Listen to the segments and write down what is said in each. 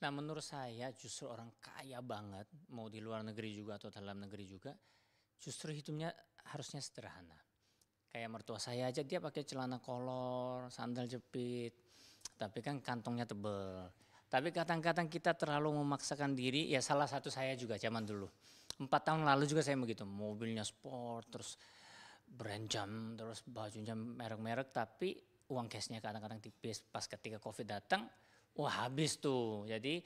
Nah, menurut saya justru orang kaya banget, mau di luar negeri juga atau dalam negeri juga, justru hidupnya harusnya sederhana. Kayak mertua saya aja dia pakai celana kolor, sandal jepit, tapi kan kantongnya tebel. Tapi kadang-kadang kita terlalu memaksakan diri, ya salah satu saya juga zaman dulu. 4 tahun lalu juga saya begitu, mobilnya sport, terus brand jam, terus bajunya merek-merek, tapi uang cashnya kadang-kadang tipis. Pas ketika COVID datang, wah habis tuh. Jadi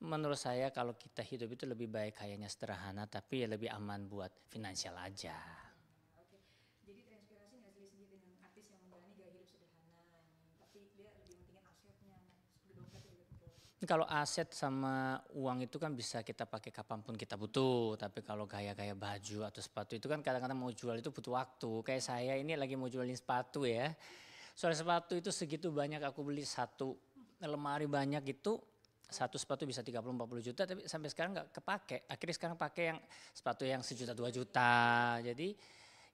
menurut saya kalau kita hidup itu lebih baik kayaknya sederhana, tapi ya lebih aman buat finansial aja. Oke. Jadi terinspirasi nggak sih dengan artis yang menjalani gaya hidup sederhana, tapi dia lebih pentingin asetnya, dompet juga tebel. Kalau aset sama uang itu kan bisa kita pakai kapanpun kita butuh. Tapi kalau gaya-gaya baju atau sepatu itu kan kadang-kadang mau jual itu butuh waktu. Kayak saya ini lagi mau jualin sepatu ya. Soal sepatu itu segitu banyak aku beli satu lemari banyak itu. Satu sepatu bisa 30-40 juta tapi sampai sekarang nggak kepake. Akhirnya sekarang pakai yang sepatu yang sejuta 2 juta. Jadi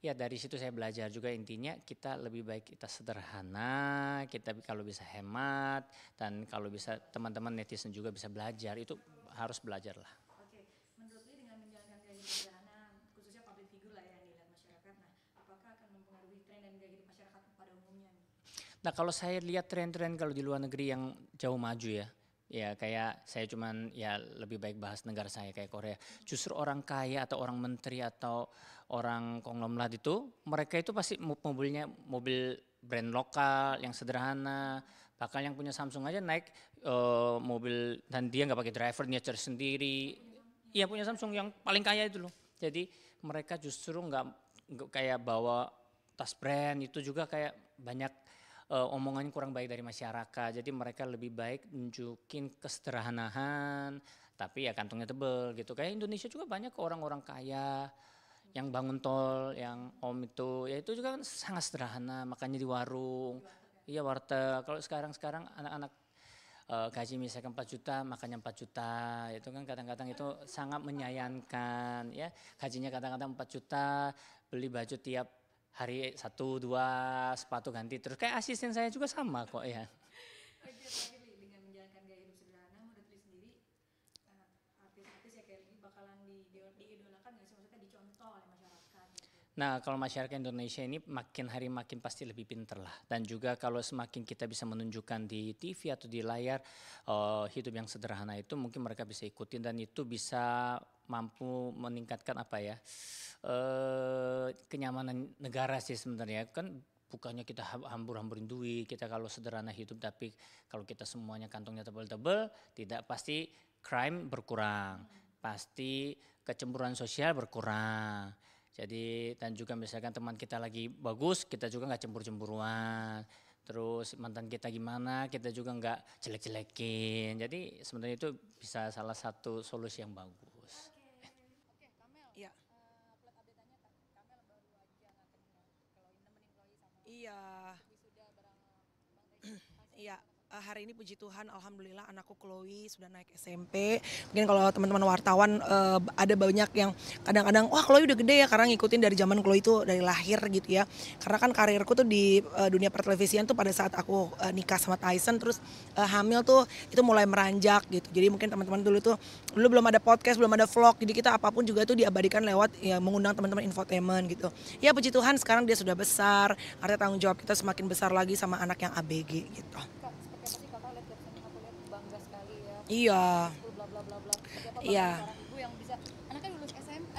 ya dari situ saya belajar juga intinya kita lebih baik kita sederhana, kita kalau bisa hemat dan kalau bisa teman-teman netizen juga bisa belajar itu harus belajar lah. Oke, menurut Lee dengan menjalankan gaya hidup sederhana, khususnya public figure lah ya yang dilihat masyarakat, nah apakah akan mempengaruhi tren dan gaya hidup masyarakat pada umumnya nih? Nah kalau saya lihat tren-tren kalau di luar negeri yang jauh maju ya kayak saya cuman ya lebih baik bahas negara saya kayak Korea. Justru orang kaya atau orang menteri atau orang konglomerat itu mereka itu pasti mobilnya mobil brand lokal yang sederhana. Bahkan yang punya Samsung aja naik mobil dan dia nggak pakai driver, dia cari sendiri. Iya punya Samsung yang paling kaya itu loh. Jadi mereka justru nggak kayak bawa tas brand itu juga kayak banyak omongannya kurang baik dari masyarakat. Jadi mereka lebih baik nunjukin kesederhanaan, tapi ya kantongnya tebel gitu. Kayak Indonesia juga banyak orang-orang kaya yang bangun tol, yang om itu, ya itu juga kan sangat sederhana, makannya di warung, iya warteg. Kalau sekarang anak-anak gaji misalkan 4 juta, makannya 4 juta, itu kan kadang-kadang itu sangat menyayangkan ya. Gajinya kadang-kadang 4 juta, beli baju tiap hari satu dua sepatu ganti terus kayak asisten saya juga sama kok ya. Oke, terakhir Lee, dengan menjalankan gaya hidup sederhana, menurut Lee sendiri, artis-artis ya kayak Lee bakalan diidolakan nggak sih? Maksudnya dicontoh oleh masyarakat gitu. Nah kalau masyarakat Indonesia ini makin hari makin pasti lebih pinter lah. Dan juga kalau semakin kita bisa menunjukkan di TV atau di layar hidup yang sederhana itu mungkin mereka bisa ikutin dan itu bisa mampu meningkatkan apa ya kenyamanan negara sih sebenarnya kan bukannya kita hambur-hamburin duit kita kalau sederhana hidup tapi kalau kita semuanya kantongnya tebal-tebal tidak pasti crime berkurang pasti kecemburuan sosial berkurang jadi dan juga misalkan teman kita lagi bagus kita juga nggak cemburu-cemburuan terus mantan kita gimana kita juga nggak jelek-jelekin jadi sebenarnya itu bisa salah satu solusi yang bagus. Oke, Kamel. Iya, Upload update-annya Kamel baru aja nganterin nemenin Chloe sama iya, wisuda bareng Bang Teddy. Langsung iya. gimana? Hari ini puji Tuhan, alhamdulillah anakku Chloe sudah naik SMP. Mungkin kalau teman-teman wartawan ada banyak yang kadang-kadang wah Chloe udah gede ya karena ngikutin dari zaman Chloe itu dari lahir gitu ya. Karena kan karirku tuh di dunia pertelevisian tuh pada saat aku nikah sama Tyson terus hamil tuh itu mulai meranjak gitu. Jadi mungkin teman-teman dulu belum ada podcast, belum ada vlog. Jadi kita apapun juga tuh diabadikan lewat ya mengundang teman-teman infotainment gitu. Ya puji Tuhan sekarang dia sudah besar. Artinya tanggung jawab kita semakin besar lagi sama anak yang ABG gitu. Kak, seperti apa sih kakak lihat captionnya aku lihat bangga sekali ya. Iya, School bla bla bla bla. Seperti apa bangga iya. seorang ibu yang bisa anaknya lulus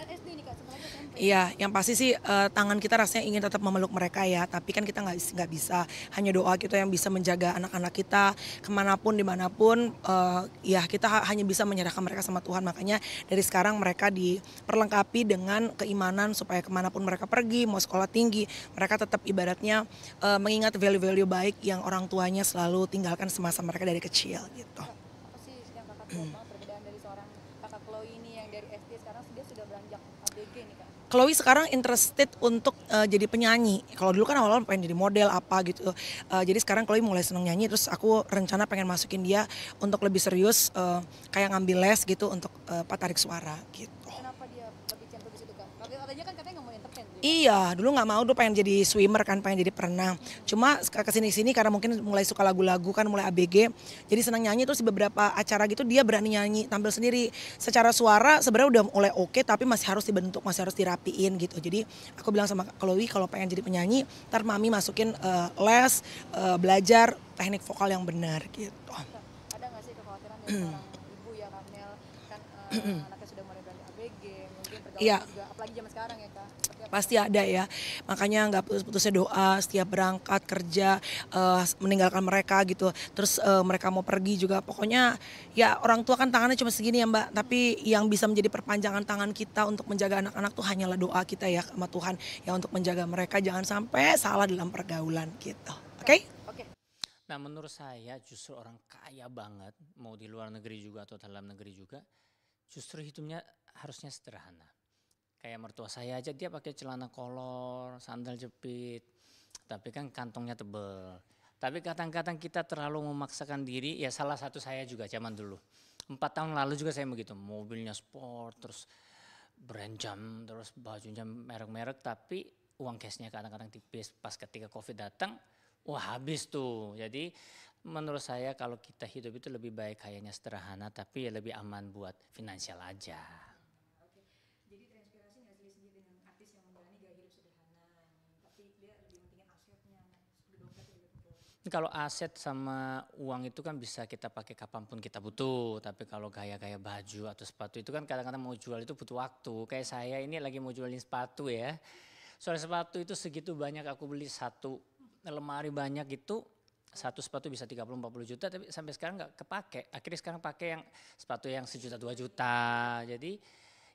SD nih Kak, sebenarnya SMP. Iya, yang pasti sih tangan kita rasanya ingin tetap memeluk mereka ya, tapi kan kita nggak bisa. Hanya doa kita yang bisa menjaga anak-anak kita kemanapun dimanapun. Ya kita hanya bisa menyerahkan mereka sama Tuhan. Makanya dari sekarang mereka diperlengkapi dengan keimanan supaya kemanapun mereka pergi, mau sekolah tinggi, mereka tetap ibaratnya mengingat value-value baik yang orang tuanya selalu tinggalkan semasa mereka dari kecil gitu. Kak, apa sih yang kakak lihat banget perbedaan dari seorang kakak Chloe ini yang dari SD sekarang dia sudah beranjak ABG nih Kak. Chloe sekarang interested untuk jadi penyanyi. Kalau dulu kan awal-awal pengen jadi model apa gitu. Jadi sekarang Chloe mulai seneng nyanyi. Terus aku rencana pengen masukin dia untuk lebih serius kayak ngambil les gitu untuk tarik suara gitu. Kenapa dia lebih centrum di situ Kak? Katanya kan katanya nggak mau entertain. Iya, dulu nggak mau, dulu pengen jadi swimmer kan, pengen jadi perenang. Cuma kesini-sini karena mungkin mulai suka lagu-lagu kan, mulai ABG, jadi senang nyanyi. Terus di beberapa acara gitu dia berani nyanyi, tampil sendiri. Secara suara sebenarnya udah mulai oke, tapi masih harus dibentuk, masih harus dirapiin gitu. Jadi aku bilang sama Chloe kalau pengen jadi penyanyi, ntar mami masukin les, belajar teknik vokal yang benar gitu. Ada nggak sih kekhawatiran dari seorang ibu ya Kak Mel, kan anaknya sudah mulai berani ABG, mungkin Iya. pergaulan juga, apalagi zaman sekarang ya Kak. Seperti apa? Pasti ada ya, makanya nggak putus-putusnya doa setiap berangkat kerja, meninggalkan mereka gitu, terus mereka mau pergi juga, pokoknya ya orang tua kan tangannya cuma segini ya Mbak, tapi yang bisa menjadi perpanjangan tangan kita untuk menjaga anak-anak tuh hanyalah doa kita ya sama Tuhan, ya untuk menjaga mereka jangan sampai salah dalam pergaulan gitu, oke? Oke. Nah menurut saya justru orang kaya banget, mau di luar negeri juga atau dalam negeri juga, justru hidupnya harusnya sederhana. Kayak mertua saya aja dia pakai celana kolor, sandal jepit, tapi kan kantongnya tebel. Tapi kadang-kadang kita terlalu memaksakan diri, ya salah satu saya juga zaman dulu. 4 tahun lalu juga saya begitu, mobilnya sport, terus brand jam, terus bajunya merek-merek, tapi uang cashnya kadang-kadang tipis. Pas ketika COVID datang, wah habis tuh. Jadi menurut saya kalau kita hidup itu lebih baik kayaknya sederhana, tapi ya lebih aman buat finansial aja. Jadi terinspirasi nggak sih sendiri dengan artis yang menjalani gaya hidup sederhana, tapi dia lebih mentingin asetnya, dompet ya betul. Kalau aset sama uang itu kan bisa kita pakai kapanpun kita butuh. Tapi kalau gaya-gaya baju atau sepatu itu kan kadang-kadang mau jual itu butuh waktu. Kayak saya ini lagi mau jualin sepatu ya. Soal sepatu itu segitu banyak aku beli satu lemari banyak itu. Satu sepatu bisa 30-40 juta tapi sampai sekarang nggak kepake. Akhirnya sekarang pakai yang sepatu yang 1 juta 2 juta. Jadi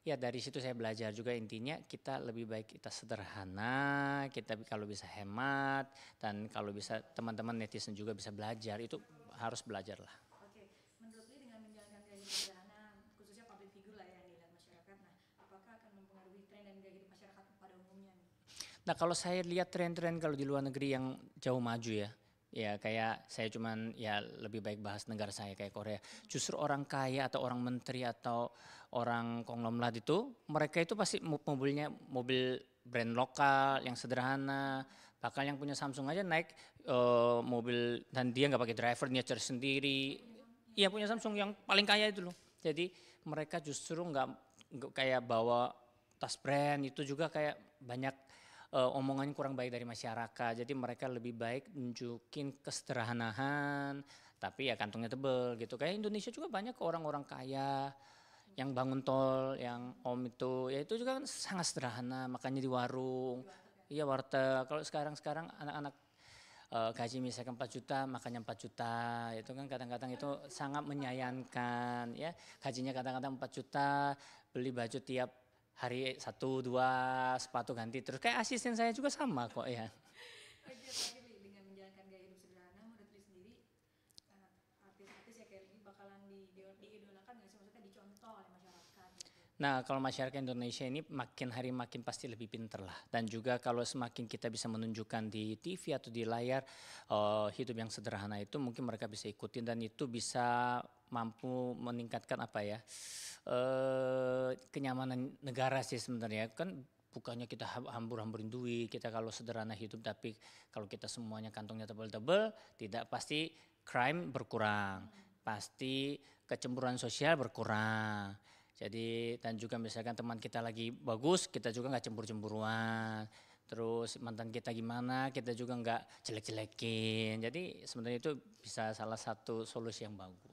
ya dari situ saya belajar juga intinya kita lebih baik kita sederhana, kita kalau bisa hemat dan kalau bisa teman-teman netizen juga bisa belajar itu harus belajar lah. Oke, menurut Lee dengan menjalankan gaya hidup sederhana, khususnya public figure lah ya yang dilihat masyarakat, nah apakah akan mempengaruhi tren dan gaya hidup masyarakat pada umumnya nih? Nah kalau saya lihat tren-tren kalau di luar negeri yang jauh maju ya kayak saya cuman ya lebih baik bahas negara saya kayak Korea. Justru orang kaya atau orang menteri atau orang konglomerat itu mereka itu pasti mobilnya mobil brand lokal yang sederhana. Bahkan yang punya Samsung aja naik mobil dan dia nggak pakai driver, dia cari sendiri. Iya punya Samsung yang paling kaya itu loh. Jadi mereka justru nggak kayak bawa tas brand itu juga kayak banyak omongannya kurang baik dari masyarakat. Jadi mereka lebih baik nunjukin kesederhanaan, tapi ya kantongnya tebel gitu. Kayak Indonesia juga banyak orang-orang kaya yang bangun tol, yang om itu, ya itu juga kan sangat sederhana, makannya di warung, iya warteg. Kalau sekarang anak-anak gaji misalkan 4 juta, makannya 4 juta, itu kan kadang-kadang itu sangat menyayangkan ya. Gajinya kadang-kadang 4 juta, beli baju tiap hari 1 2 sepatu ganti terus kayak asisten saya juga sama kok ya. Oke, terakhir Lee, dengan menjalankan gaya hidup sederhana, menurut Lee sendiri artis-artis ya kayak Lee bakalan diidolakan nggak sih? Maksudnya dicontoh oleh masyarakat gitu. Nah kalau masyarakat Indonesia ini makin hari makin pasti lebih pinter lah. Dan juga kalau semakin kita bisa menunjukkan di TV atau di layar hidup yang sederhana itu mungkin mereka bisa ikutin dan itu bisa mampu meningkatkan apa ya kenyamanan negara sih sebenarnya. Kan bukannya kita hambur-hamburin duit, kita kalau sederhana hidup tapi kalau kita semuanya kantongnya tebal-tebal tidak pasti crime berkurang, pasti kecemburuan sosial berkurang. Jadi dan juga misalkan teman kita lagi bagus, kita juga nggak cemburu-cemburuan. Terus mantan kita gimana, kita juga nggak jelek-jelekin. Jadi sebenarnya itu bisa salah satu solusi yang bagus.